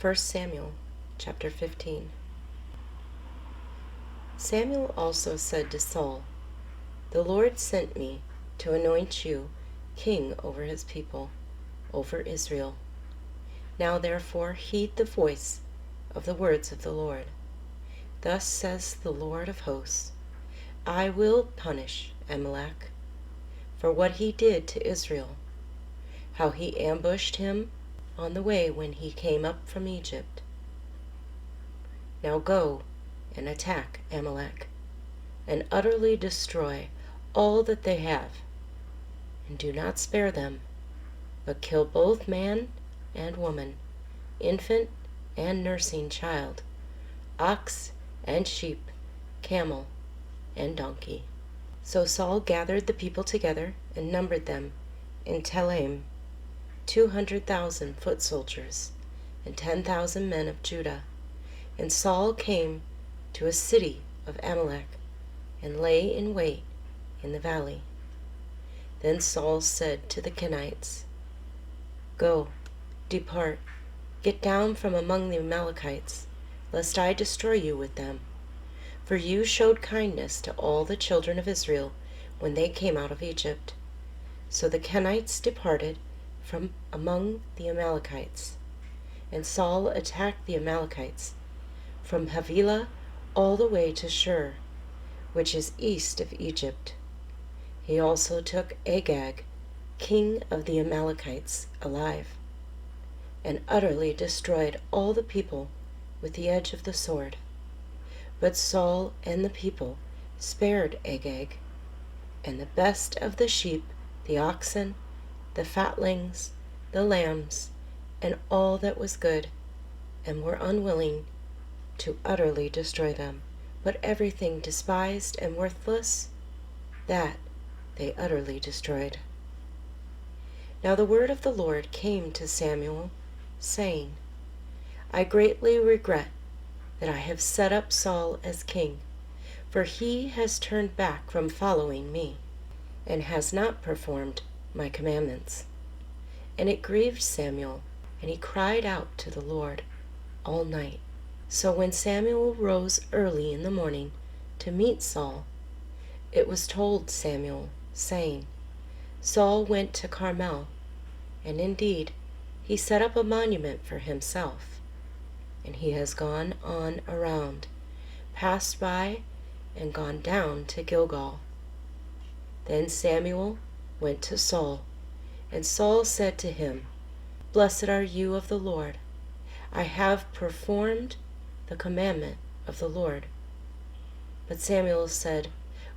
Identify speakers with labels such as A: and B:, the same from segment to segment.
A: 1 Samuel chapter 15. Samuel also said to Saul, "The Lord sent me to anoint you king over his people, over Israel. Now therefore heed the voice of the words of the Lord. Thus says the Lord of hosts, I will punish Amalek for what he did to Israel, how he ambushed him on the way when he came up from Egypt. Now go and attack Amalek, and utterly destroy all that they have, and do not spare them, but kill both man and woman, infant and nursing child, ox and sheep, camel and donkey." So Saul gathered the people together and numbered them in Telaim, 200,000 foot soldiers, and 10,000 men of Judah. And Saul came to a city of Amalek, and lay in wait in the valley. Then Saul said to the Kenites, "Go, depart, get down from among the Amalekites, lest I destroy you with them. For you showed kindness to all the children of Israel when they came out of Egypt." So the Kenites departed from among the Amalekites, and Saul attacked the Amalekites from Havilah all the way to Shur, which is east of Egypt. He also took Agag, king of the Amalekites, alive, and utterly destroyed all the people with the edge of the sword. But Saul and the people spared Agag, and the best of the sheep, the oxen, the fatlings, the lambs, and all that was good, and were unwilling to utterly destroy them. But everything despised and worthless, that they utterly destroyed. Now the word of the Lord came to Samuel, saying, "I greatly regret that I have set up Saul as king, for he has turned back from following me, and has not performed my commandments." And it grieved Samuel, and he cried out to the Lord all night. So when Samuel rose early in the morning to meet Saul, it was told Samuel, saying, "Saul went to Carmel, and indeed he set up a monument for himself, and he has gone on around, passed by, and gone down to Gilgal." Then Samuel went to Saul, and Saul said to him, "Blessed are you of the Lord. I have performed the commandment of the Lord." But Samuel said,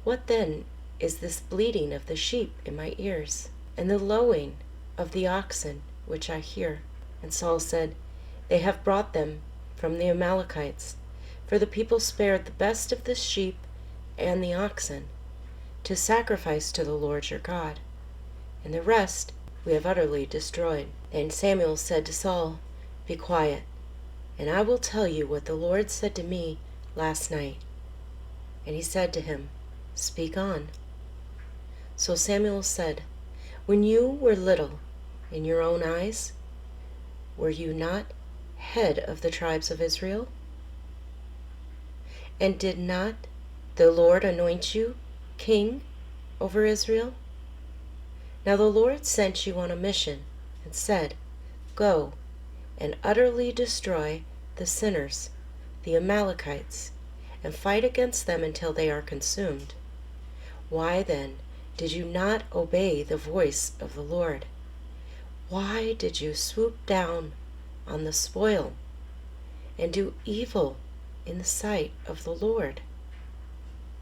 A: "What then is this bleating of the sheep in my ears, and the lowing of the oxen which I hear?" And Saul said, "They have brought them from the Amalekites, for the people spared the best of the sheep and the oxen, to sacrifice to the Lord your God, and the rest we have utterly destroyed." Then Samuel said to Saul, "Be quiet, and I will tell you what the Lord said to me last night." And he said to him, "Speak on." So Samuel said, "When you were little in your own eyes, were you not head of the tribes of Israel? And did not the Lord anoint you king over Israel? Now the Lord sent you on a mission and said, 'Go and utterly destroy the sinners, the Amalekites, and fight against them until they are consumed.' Why then did you not obey the voice of the Lord? Why did you swoop down on the spoil and do evil in the sight of the Lord?"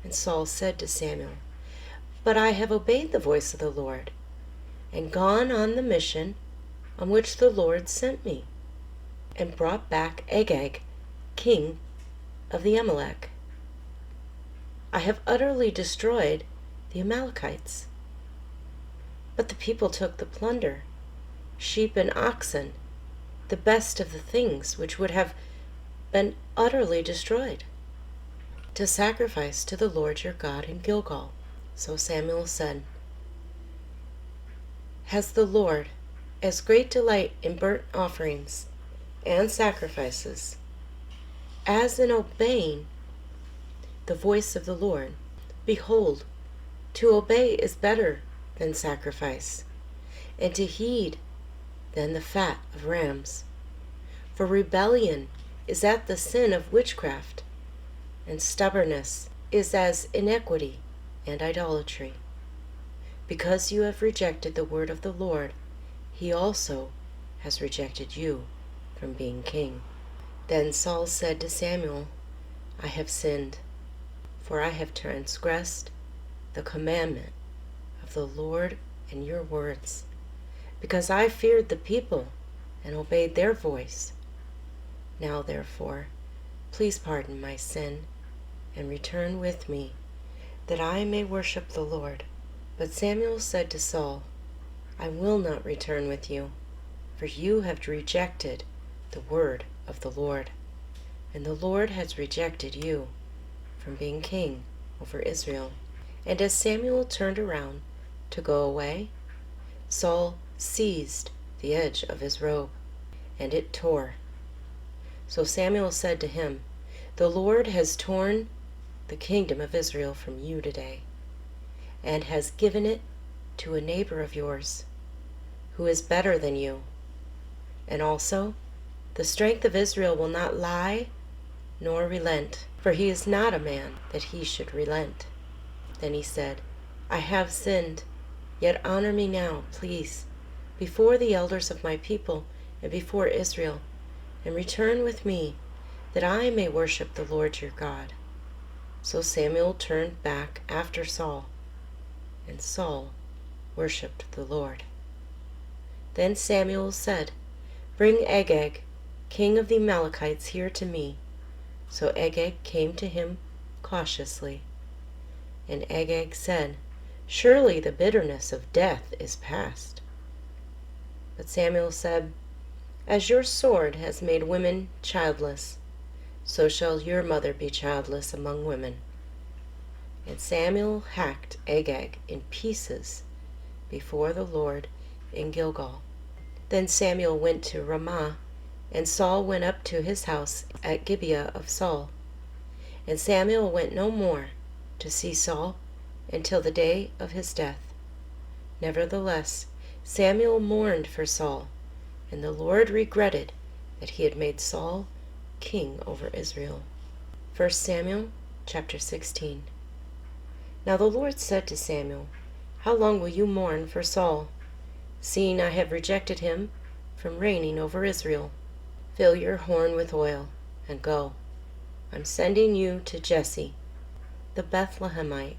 A: And Saul said to Samuel, "But I have obeyed the voice of the Lord, and gone on the mission on which the Lord sent me, and brought back Agag, king of the Amalek. I have utterly destroyed the Amalekites. But the people took the plunder, sheep and oxen, the best of the things which would have been utterly destroyed, to sacrifice to the Lord your God in Gilgal." So Samuel said, "Has the Lord as great delight in burnt offerings and sacrifices, as in obeying the voice of the Lord. Behold, to obey is better than sacrifice, and to heed than the fat of rams. For rebellion is as the sin of witchcraft, and stubbornness is as iniquity and idolatry. Because you have rejected the word of the Lord, he also has rejected you from being king. Then Saul said to Samuel, I have sinned, for I have transgressed the commandment of the Lord and your words, because I feared the people and obeyed their voice. Now therefore, please pardon my sin and return with me, that I may worship the Lord. But Samuel said to Saul, I will not return with you, for you have rejected the word of the Lord, and the Lord has rejected you from being king over Israel. And as Samuel turned around to go away, Saul seized the edge of his robe, and it tore. So Samuel said to him, The Lord has torn the kingdom of Israel from you today, and has given it to a neighbor of yours, who is better than you. And also, the strength of Israel will not lie nor relent, for he is not a man that he should relent. Then he said, I have sinned, yet honor me now, please, before the elders of my people and before Israel, and return with me, that I may worship the Lord your God. So Samuel turned back after Saul, and Saul worshipped the Lord. Then Samuel said, Bring Agag, king of the Amalekites, here to me. So Agag came to him cautiously. And Agag said, Surely the bitterness of death is past. But Samuel said, As your sword has made women childless, so shall your mother be childless among women. And Samuel hacked Agag in pieces before the Lord in Gilgal. Then Samuel went to Ramah, and Saul went up to his house at Gibeah of Saul. And Samuel went no more to see Saul until the day of his death. Nevertheless, Samuel mourned for Saul, and the Lord regretted that he had made Saul king over Israel. 1 Samuel chapter 16. Now the Lord said to Samuel, How long will you mourn for Saul, seeing I have rejected him from reigning over Israel? Fill your horn with oil, and go. I'm sending you to Jesse, the Bethlehemite,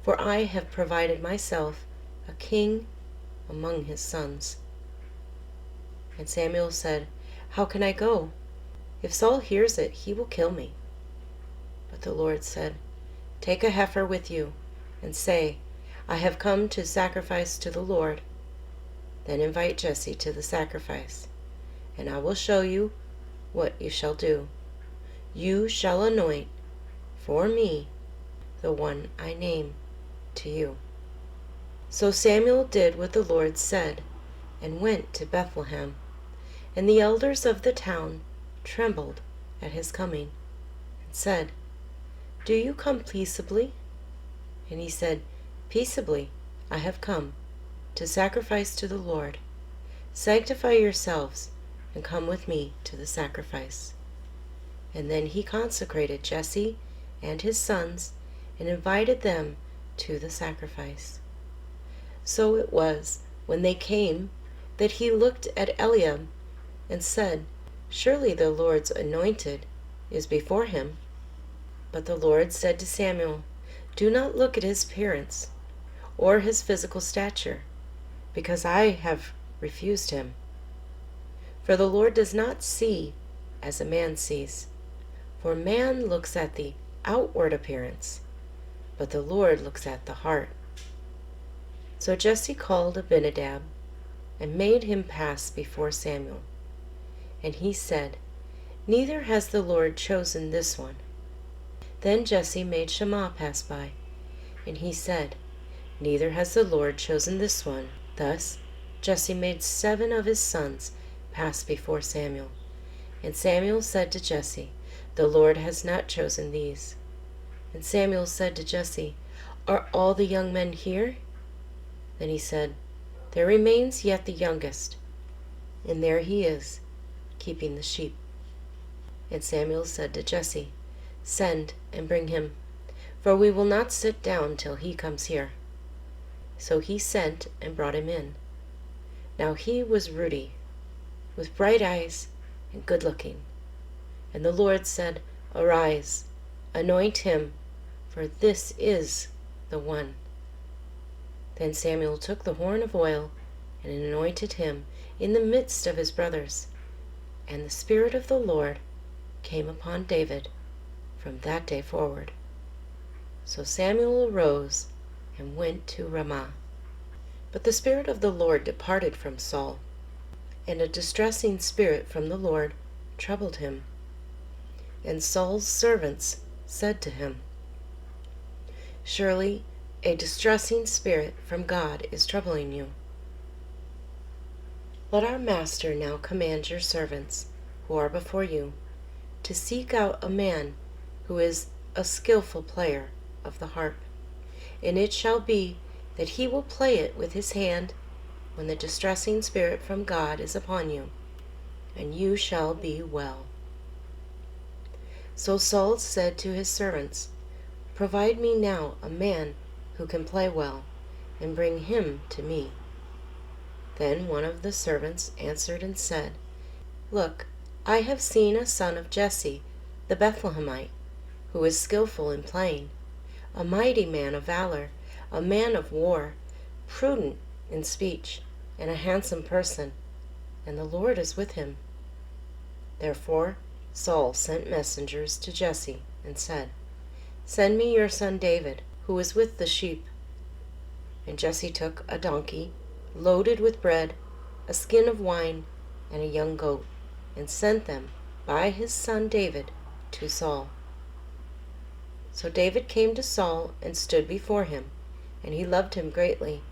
A: for I have provided myself a king among his sons. And Samuel said, How can I go? If Saul hears it, he will kill me. But the Lord said, Take a heifer with you, and say, I have come to sacrifice to the Lord. Then invite Jesse to the sacrifice, and I will show you what you shall do. You shall anoint for me the one I name to you. So Samuel did what the Lord said, and went to Bethlehem. And the elders of the town trembled at his coming, and said, Do you come peaceably? And he said, Peaceably I have come to sacrifice to the Lord. Sanctify yourselves, and come with me to the sacrifice. And then he consecrated Jesse and his sons, and invited them to the sacrifice. So it was, when they came, that he looked at Eliab, and said, Surely the Lord's anointed is before him. But the Lord said to Samuel, Do not look at his appearance, or his physical stature, because I have refused him. For the Lord does not see as a man sees. For man looks at the outward appearance, but the Lord looks at the heart. So Jesse called Abinadab, and made him pass before Samuel. And he said, Neither has the Lord chosen this one. Then Jesse made Shammah pass by, and he said, Neither has the Lord chosen this one. Thus Jesse made 7 of his sons passed before Samuel. And Samuel said to Jesse, "The Lord has not chosen these." And Samuel said to Jesse, "Are all the young men here?" Then he said, "There remains yet the youngest, and there he is, keeping the sheep." And Samuel said to Jesse, "Send and bring him, for we will not sit down till he comes here." So he sent and brought him in. Now he was ruddy, with bright eyes and good looking. And the Lord said, "Arise, anoint him, for this is the one." Then Samuel took the horn of oil and anointed him in the midst of his brothers. And the Spirit of the Lord came upon David from that day forward. So Samuel arose and went to Ramah. But the Spirit of the Lord departed from Saul, and a distressing spirit from the Lord troubled him. And Saul's servants said to him, "Surely a distressing spirit from God is troubling you. Let our master now command your servants, who are before you, to seek out a man who is a skillful player of the harp. And it shall be that he will play it with his hand when the distressing spirit from God is upon you, and you shall be well." So Saul said to his servants, "Provide me now a man who can play well, and bring him to me." Then one of the servants answered and said, "Look, I have seen a son of Jesse the Bethlehemite, who is skillful in playing, a mighty man of valor, a man of war, prudent in speech, and a handsome person, and the Lord is with him." Therefore Saul sent messengers to Jesse and said, "Send me your son David, who is with the sheep." And Jesse took a donkey loaded with bread, a skin of wine, and a young goat, and sent them by his son David to Saul. So David came to Saul and stood before him, and he loved him greatly,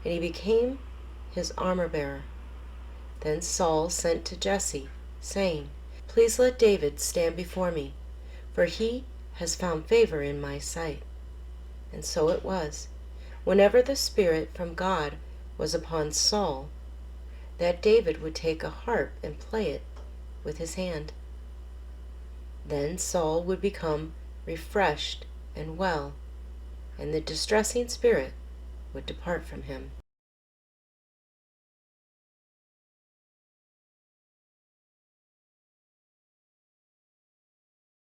A: and he became his armor-bearer. Then Saul sent to Jesse, saying, "Please let David stand before me, for he has found favor in my sight." And so it was, whenever the Spirit from God was upon Saul, that David would take a harp and play it with his hand. Then Saul would become refreshed and well, and the distressing spirit would depart from him.